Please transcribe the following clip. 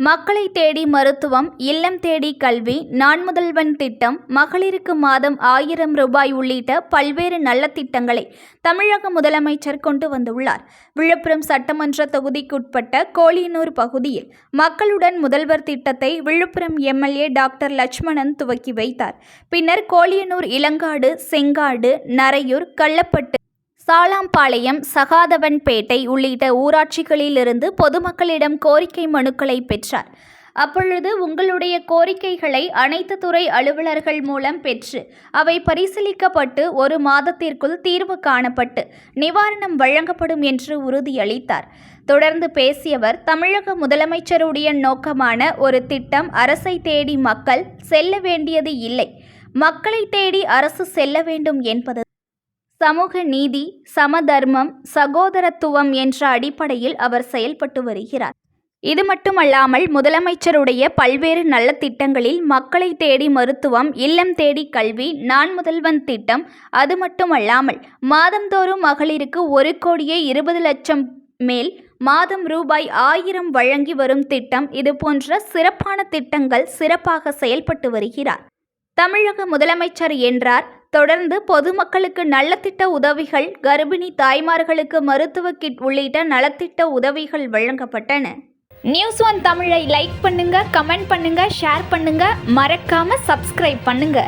மக்களை தேடி மருத்துவம், இல்லம் தேடி கல்வி, நான் முதல்வன் திட்டம், மகளிருக்கு மாதம் 1000 ரூபாய் உள்ளிட்ட பல்வேறு நல்ல திட்டங்களை தமிழக முதலமைச்சர் கொண்டு வந்துள்ளார். விழுப்புரம் சட்டமன்ற தொகுதிக்குட்பட்ட கோலியனூர் பகுதியில் மக்களுடன் முதல்வர் திட்டத்தை விழுப்புரம் எம்எல்ஏ டாக்டர் லட்சுமணன் துவக்கி வைத்தார். பின்னர் கோலியனூர், இளங்காடு, செங்காடு, நரையூர், கள்ளப்பட்டு, சாளாம்பாளையம், சகாதவன்பேட்டை உள்ளிட்ட ஊராட்சிகளிலிருந்து பொதுமக்களிடம் கோரிக்கை மனுக்களை பெற்றார். அப்பொழுது உங்களுடைய கோரிக்கைகளை அனைத்து துறை அலுவலர்கள் மூலம் பெற்று அவை பரிசீலிக்கப்பட்டு 1 மாதத்திற்குள் தீர்வு காணப்பட்டு நிவாரணம் வழங்கப்படும் என்று உறுதியளித்தார். தொடர்ந்து பேசியவர், தமிழக முதலமைச்சருடைய நோக்கமான ஒரு திட்டம் அரசை தேடி மக்கள் செல்ல வேண்டியது இல்லை, மக்களை தேடி அரசு செல்ல வேண்டும் என்பது சமூக நீதி, சமதர்மம், சகோதரத்துவம் என்ற அடிப்படையில் அவர் செயல்பட்டு வருகிறார். இது மட்டுமல்லாமல் முதலமைச்சருடைய பல்வேறு நல்ல திட்டங்களில் மக்களை தேடி மருத்துவம், இல்லம் தேடி கல்வி, நான் முதல்வன் திட்டம், அது மட்டுமல்லாமல் மாதந்தோறும் மகளிருக்கு 1,20,00,000 மேல் மாதம் ரூபாய் 1000 வழங்கி வரும் திட்டம், இது போன்ற சிறப்பான திட்டங்கள் சிறப்பாக செயல்பட்டு வருகிறார் தமிழக முதலமைச்சர் என்றார். தொடர்ந்து பொதுமக்களுக்கு நலத்திட்ட உதவிகள், கர்ப்பிணி தாய்மார்களுக்கு மருத்துவ கிட் உள்ளிட்ட நலத்திட்ட உதவிகள் வழங்கப்பட்டன. News1 தமிழை லைக் பண்ணுங்க, கமெண்ட் பண்ணுங்க, ஷேர் பண்ணுங்க, மறக்காம சப்ஸ்கிரைப் பண்ணுங்க.